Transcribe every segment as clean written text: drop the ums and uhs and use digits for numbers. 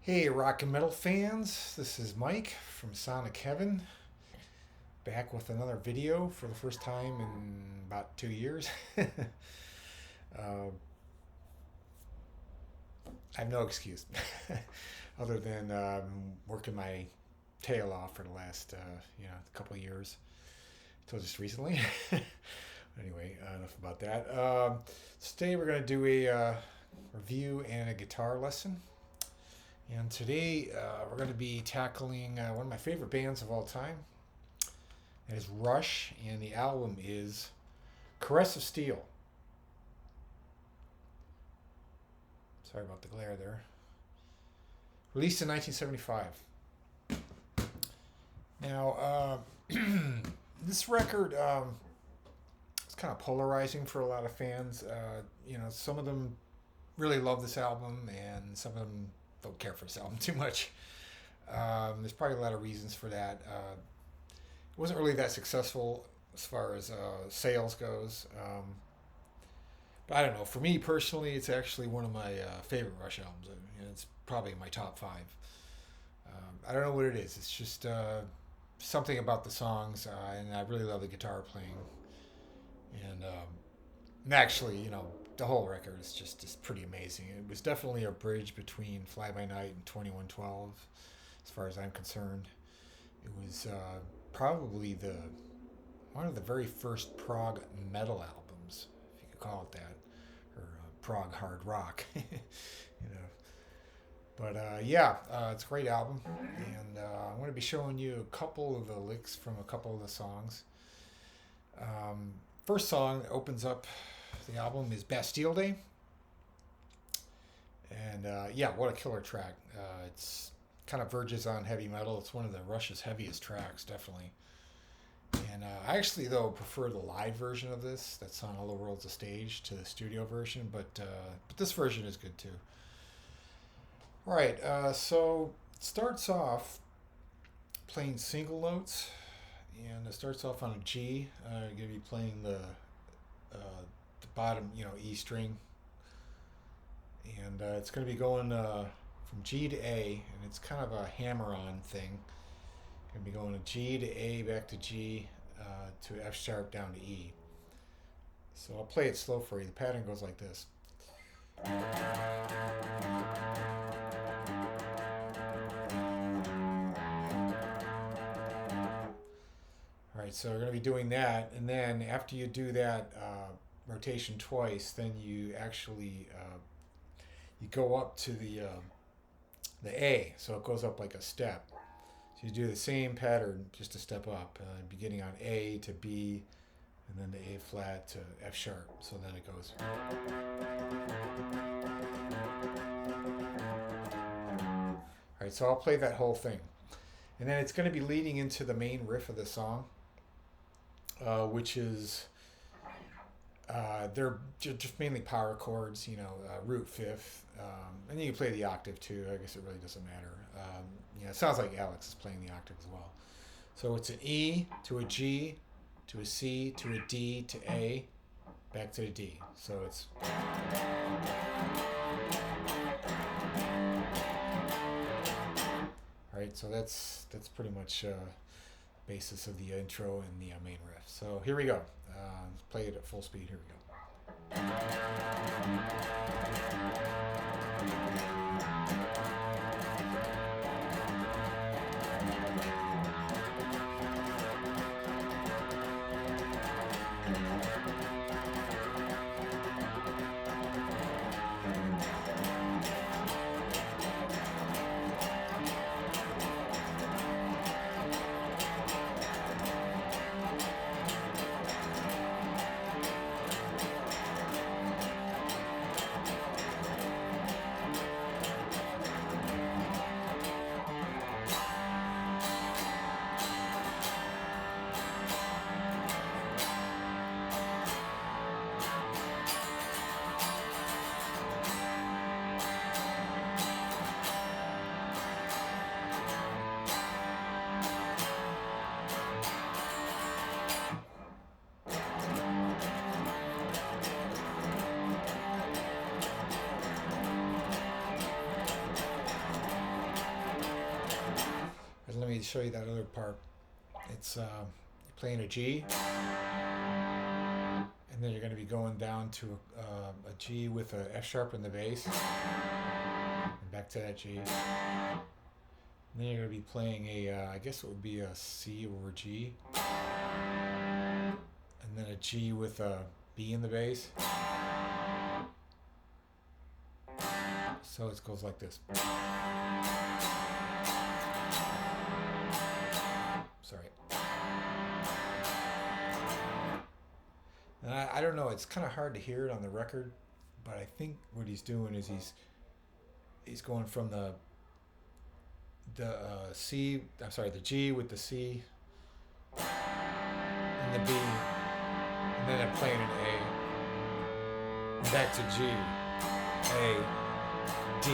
Hey, rock and metal fans, this is Mike from Sonic Heaven, back with another video for the first time in about 2 years. I have no excuse other than working my tail off for the last couple of years until just recently. Anyway, enough about that. Today we're going to do a review and a guitar lesson. And today we're going to be tackling one of my favorite bands of all time. It is Rush, and the album is Caress of Steel. Sorry about the glare there. Released in 1975. Now, this record is kind of polarizing for a lot of fans. Some of them really love this album, and some of them don't care for this album too much. There's probably a lot of reasons for that. It wasn't really that successful as far as sales goes. But I don't know. For me personally, it's actually one of my favorite Rush albums. It's probably in my top five. I don't know what it is. It's just something about the songs, and I really love the guitar playing. And actually, the whole record is just pretty amazing. It was definitely a bridge between Fly By Night and 2112, as far as I'm concerned. It was probably one of the very first prog metal albums, if you could call it that, or prog hard rock. But it's a great album, and I'm going to be showing you a couple of the licks from a couple of the songs. First song that opens up the album is Bastille Day. And what a killer track. It's kind of verges on heavy metal. It's one of the Rush's heaviest tracks, definitely. And I actually, though, prefer the live version of this that's on All the World's a Stage to the studio version, but this version is good too. All right, so it starts off playing single notes, and it starts off on a G. You're going to be playing the bottom, E string, and it's going to be going from G to A, and it's kind of a hammer-on thing. Going to be going to G to A, back to G, to F sharp, down to E. So I'll play it slow for you. The pattern goes like this. Alright, so we're going to be doing that, and then after you do that rotation twice, then you actually you go up to the A, so it goes up like a step. So you do the same pattern, just a step up, beginning on A to B, and then to A flat to F sharp. So then it goes. Alright, so I'll play that whole thing. And then it's going to be leading into the main riff of the song, which is, they're just mainly power chords, root fifth, and you can play the octave too. I guess it really doesn't matter. It sounds like Alex is playing the octave as well. So it's an E to a G to a C to a D to A, back to the D. So it's. All right, so that's pretty much basis of the intro and the main riff. So here we go. Let's play it at full speed. Here we go. show you that other part. It's you're playing a G, and then you're going to be going down to a G with a F sharp in the bass, and back to that G. And then you're going to be playing I guess it would be a C over G, and then a G with a B in the bass. So it goes like this. Sorry. And I don't know, it's kind of hard to hear it on the record, but I think what he's doing is he's going from the C, I'm sorry, the G with the C and the B, and then I'm playing an A, back to G, A, D.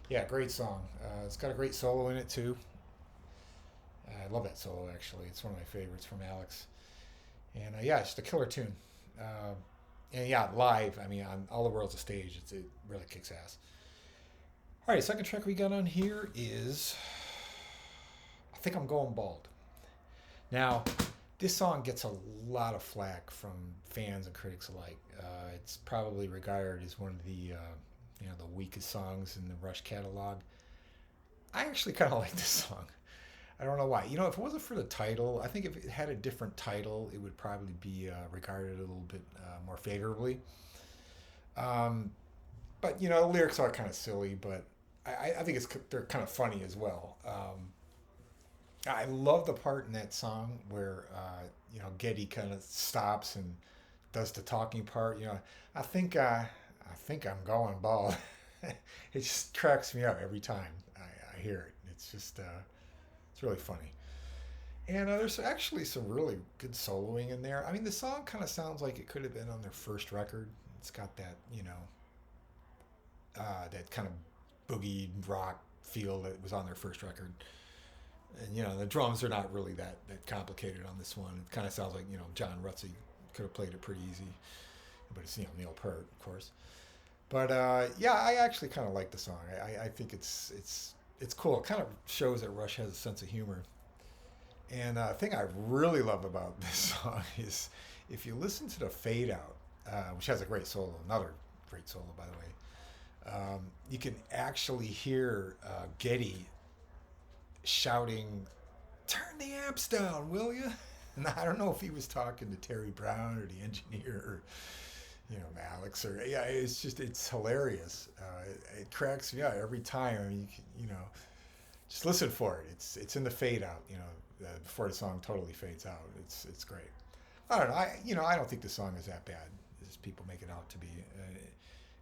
Yeah, great song. It's got a great solo in it too. I love that solo actually. It's one of my favorites from Alex. And yeah, it's just a killer tune. And yeah, live, I mean, on All the World's a Stage, it really kicks ass. All right, second track we got on here is I Think I'm Going Bald. Now, this song gets a lot of flack from fans and critics alike. It's probably regarded as one of the the weakest songs in the Rush catalog. I actually kind of like this song. I don't know why. You know, if it wasn't for the title, I think if it had a different title, it would probably be regarded a little bit more favorably. But you know, the lyrics are kind of silly, but I think they're kind of funny as well. I love the part in that song where Geddy kind of stops and does the talking part. You know, I think I'm going bald. It just cracks me up every time I hear it. It's just it's really funny. And there's actually some really good soloing in there. I mean, the song kind of sounds like it could have been on their first record. It's got that, that kind of boogie rock feel that was on their first record. And, the drums are not really that complicated on this one. It kind of sounds like, John Rutsey could have played it pretty easy. But it's, Neil Peart, of course. But, yeah, I actually kind of like the song. I think it's cool. It kind of shows that Rush has a sense of humor. And the thing I really love about this song is if you listen to the fade out, which has a great solo, another great solo, by the way, you can actually hear Geddy shouting, "Turn the amps down, will you?" And I don't know if he was talking to Terry Brown or the engineer or, Alex or, yeah, it's hilarious. It cracks me up every time. I mean, just listen for it. It's in the fade out, before the song totally fades out. It's great. I don't know. I don't think the song is that bad as people make it out to be.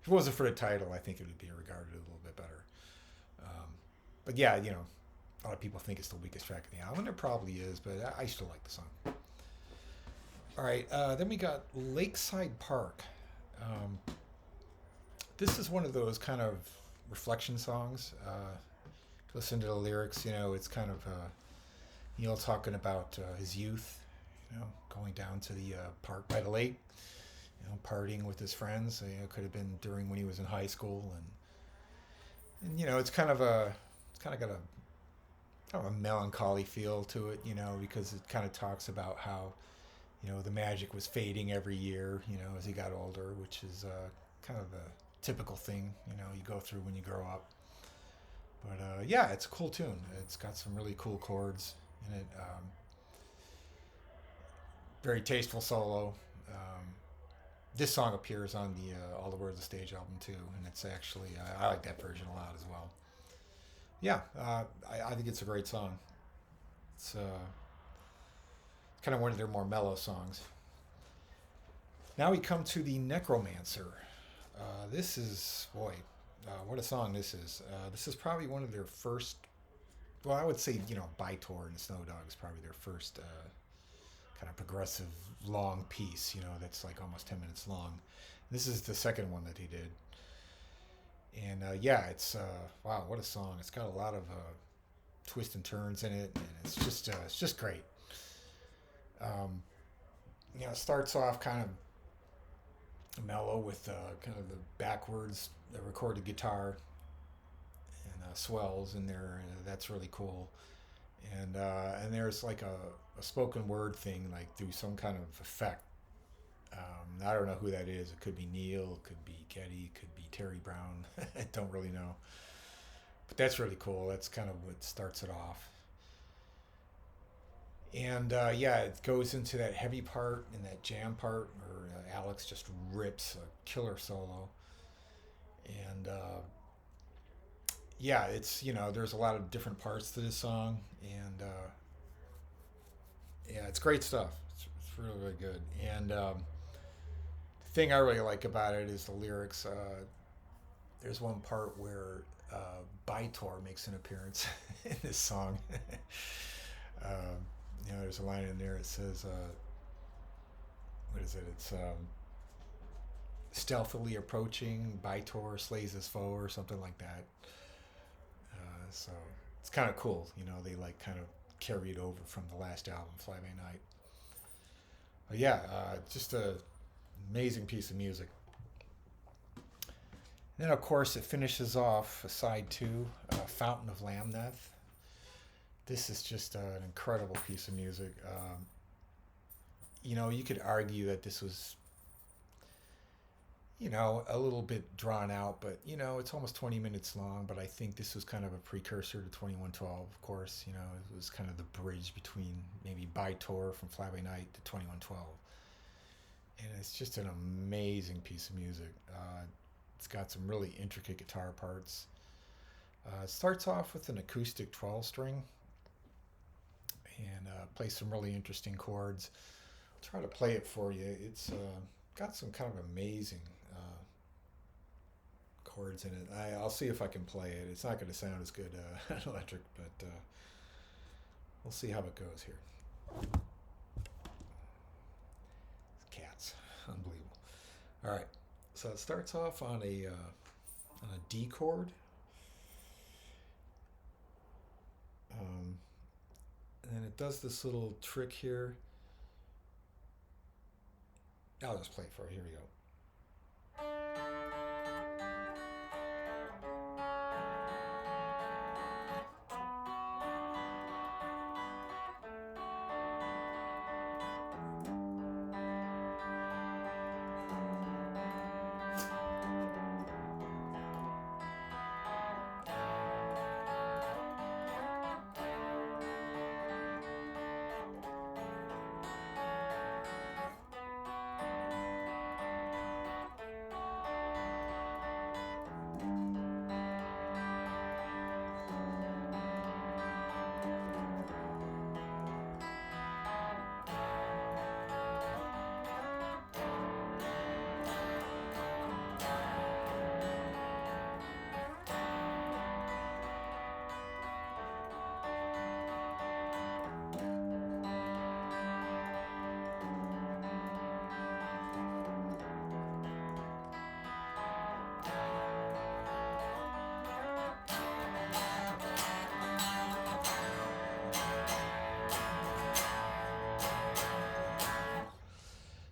If it wasn't for the title, I think it would be regarded a little bit better. But yeah, a lot of people think it's the weakest track in the album. It probably is, but I still like the song. All right, then we got Lakeside Park. This is one of those kind of reflection songs. Listen to the lyrics, it's kind of Neil talking about his youth, going down to the park by the lake, partying with his friends. It could have been during when he was in high school, and it's kind of got a melancholy feel to it, because it kind of talks about how, the magic was fading every year, as he got older, which is kind of a typical thing, you go through when you grow up. But yeah, it's a cool tune. It's got some really cool chords in it. Very tasteful solo. This song appears on the All the Words of Stage album too, and it's actually I like that version a lot as well. Yeah, I think it's a great song. It's kind of one of their more mellow songs. Now we come to the Necromancer. This is, boy, what a song this is. This is probably one of their first, well, I would say, Bytor and Snow Dog is probably their first kind of progressive long piece, that's like almost 10 minutes long. This is the second one that he did. And yeah, it's, wow, what a song. It's got a lot of twists and turns in it, and it's just great. It starts off kind of mellow with kind of the backwards the recorded guitar and swells in there. That's really cool. And there's like a spoken word thing, like through some kind of effect. I don't know who that is. It could be Neil, it could be Geddy, it could be Terry Brown. I don't really know. But that's really cool. That's kind of what starts it off. And yeah, it goes into that heavy part and that jam part where Alex just rips a killer solo. And yeah, it's, there's a lot of different parts to this song. And yeah, it's great stuff. It's really, really good. And the thing I really like about it is the lyrics. There's one part where Bytor makes an appearance in this song. There's a line in there. It says, what is it? It's stealthily approaching. Bytor slays his foe, or something like that. So it's kind of cool. They like kind of carry it over from the last album, Fly By Night. But yeah, just a amazing piece of music. And then, of course, it finishes off side two, Fountain of Lamneth. This is just an incredible piece of music. You could argue that this was, a little bit drawn out, but, it's almost 20 minutes long, but I think this was kind of a precursor to 2112, of course. It was kind of the bridge between maybe Bytor from Fly By Night to 2112. And it's just an amazing piece of music. It's got some really intricate guitar parts. It starts off with an acoustic 12-string and plays some really interesting chords. I'll try to play it for you. It's got some kind of amazing chords in it. I'll see if I can play it. It's not going to sound as good electric, but we'll see how it goes here. Cats. Unbelievable. All right. So it starts off on a D chord. And then it does this little trick here. I'll just play it for you. Here we go.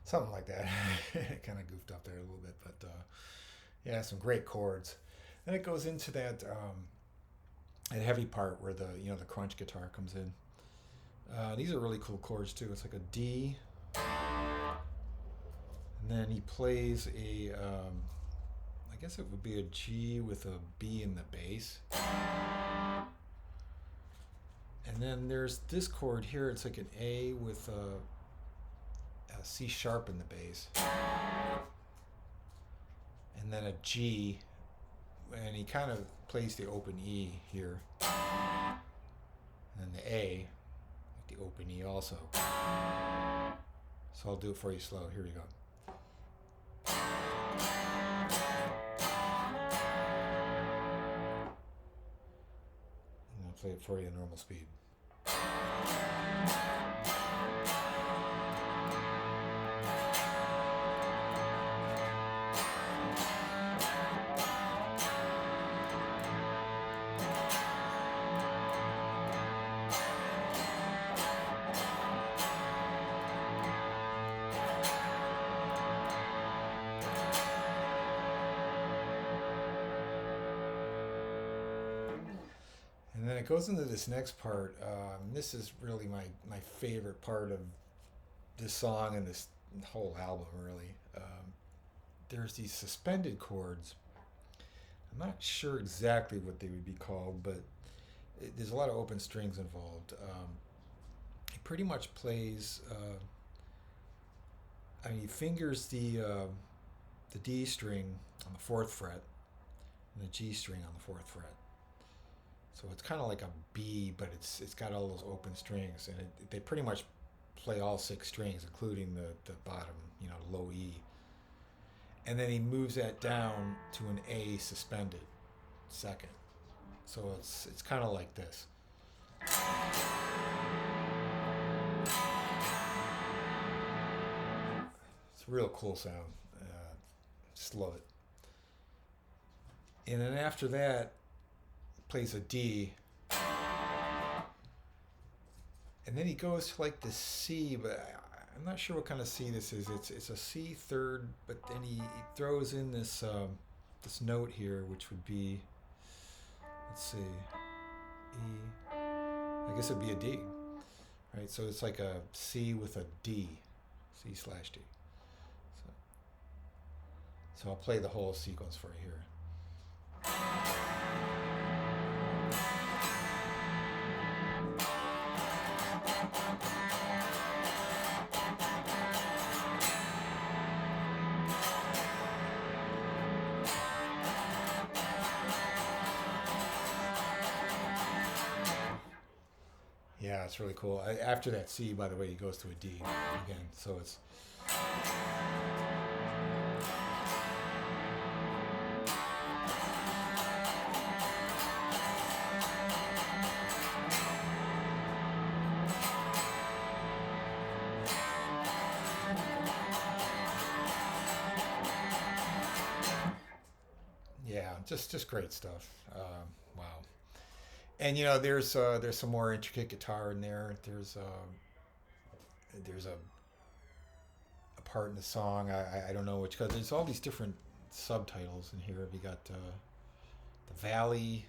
Something like that. Kind of goofed up there a little bit, but yeah, some great chords. Then it goes into that heavy part where the the crunch guitar comes in. These are really cool chords too. It's like a D, and then he plays a I guess it would be a G with a B in the bass. And then there's this chord here. It's like an A with a C sharp in the bass, and then a G, and he kind of plays the open E here, and then the A, the open E also. So I'll do it for you slow. Here we go. And I'll play it for you at normal speed. goes into this next part. This is really my favorite part of this song and this whole album, really. There's these suspended chords. I'm not sure exactly what they would be called, but there's a lot of open strings involved. He pretty much plays. He fingers the D string on the fourth fret and the G string on the fourth fret. So it's kind of like a B, but it's got all those open strings, and they pretty much play all six strings, including the bottom, low E. And then he moves that down to an A suspended second. So it's kind of like this. It's a real cool sound. Just love it. And then after that, plays a D. And then he goes to like the C, but I'm not sure what kind of C this is. It's a C third, but then he throws in this this note here, which would be, let's see, E. I guess it'd be a D, right? So it's like a C with a D, C/D. So I'll play the whole sequence for you here. Yeah, it's really cool. After that C, by the way, he goes to a D again. So it's... Yeah, just great stuff. Wow. And there's some more intricate guitar in there. There's a part in the song. I don't know which, because there's all these different subtitles in here. We got the Valley,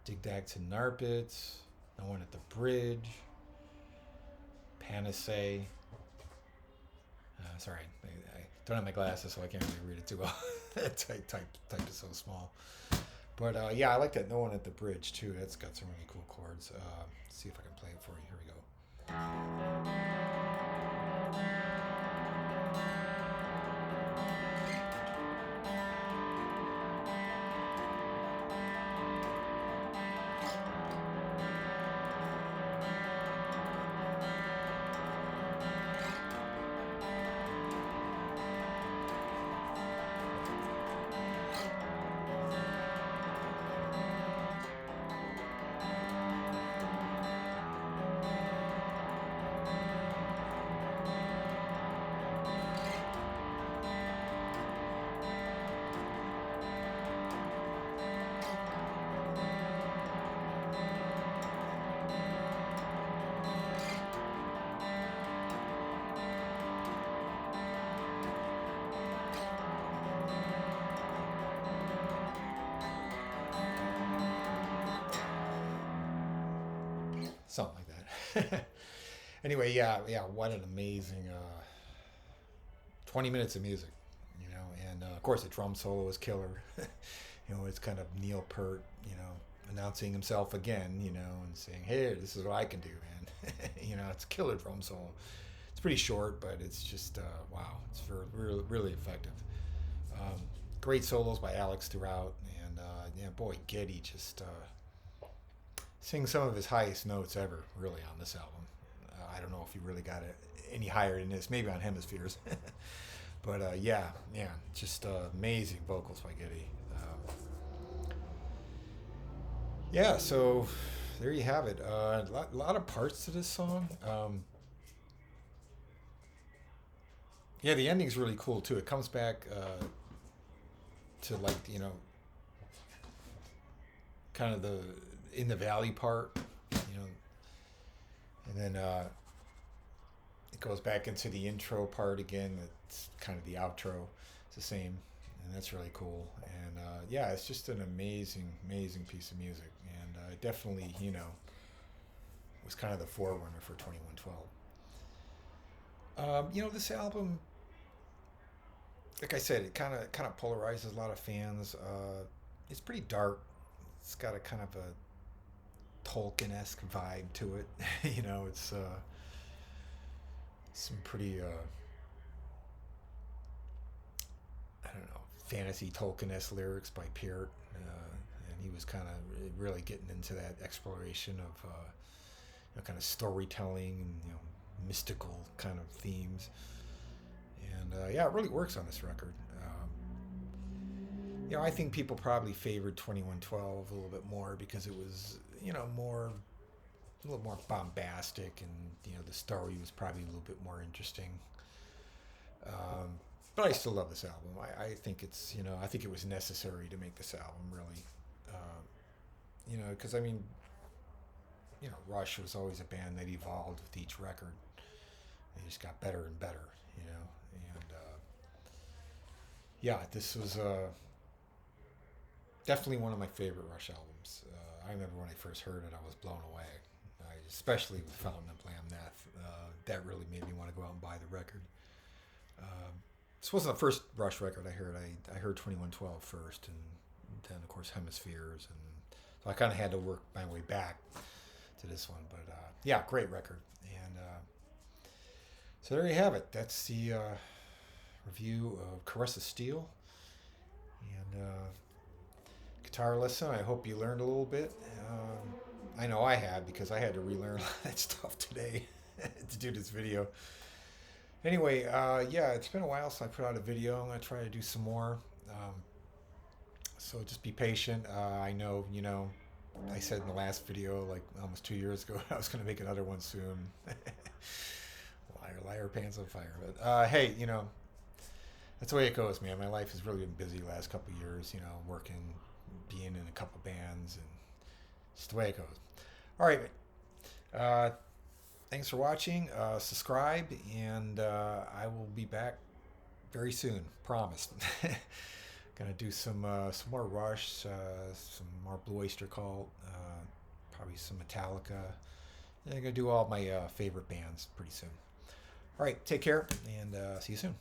Digdags and Narpits, No One at the Bridge, Panacea. Sorry, I don't have my glasses, so I can't really read it too well. Type is so small. But yeah, I like that No One at the Bridge too. That's got some really cool chords. Let's see if I can play it for you. Here we go. Something like that. Anyway, yeah, what an amazing 20 minutes of music, and of course the drum solo is killer. It's kind of Neil Peart, announcing himself again, and saying, hey, this is what I can do, man. It's a killer drum solo. It's pretty short, but it's just, wow, it's really, really effective. Great solos by Alex throughout, and yeah, boy, Geddy just sings some of his highest notes ever, really, on this album. I don't know if he really got it any higher than this, maybe on Hemispheres. But yeah, just amazing vocals by Geddy. Yeah, so there you have it. A lot of parts to this song. Yeah, the ending's really cool too. It comes back to like kind of the in the valley part, and then it goes back into the intro part again. It's kind of the outro. It's the same, and that's really cool. And yeah, it's just an amazing, amazing piece of music, and definitely, was kind of the forerunner for 2112. This album, like I said, it kind of polarizes a lot of fans. It's pretty dark. It's got a kind of a Tolkien-esque vibe to it. It's some pretty I don't know, fantasy Tolkien-esque lyrics by Peart, and he was kind of really getting into that exploration of kind of storytelling and mystical kind of themes. And yeah, it really works on this record. I think people probably favored 2112 a little bit more because it was, a little more bombastic, and the story was probably a little bit more interesting. But I still love this album. I think it's, I think it was necessary to make this album, really. Because Rush was always a band that evolved with each record. They just got better and better, and yeah, this was definitely one of my favorite Rush albums. I remember when I first heard it, I was blown away. Especially with Fountain of Lamneth. That really made me want to go out and buy the record. This wasn't the first Rush record I heard. I heard 2112 first, and then, of course, Hemispheres. And so I kind of had to work my way back to this one. But, yeah, great record. And so there you have it. That's the review of Caress of Steel. And guitar lesson. I hope you learned a little bit. I know I had, because I had to relearn a lot of that stuff today to do this video. Anyway, yeah, it's been a while since I put out a video. I'm going to try to do some more. So just be patient. I know, I said in the last video, like almost 2 years ago, I was going to make another one soon. Liar, liar, pants on fire. But hey, that's the way it goes, man. My life has really been busy the last couple of years, working, being in a couple bands, and just the way it goes. All right, thanks for watching. Subscribe, and I will be back very soon. Promise. Gonna do some more Rush, some more Blue Oyster Cult, probably some Metallica. And I'm gonna do all my favorite bands pretty soon. All right, take care, and see you soon.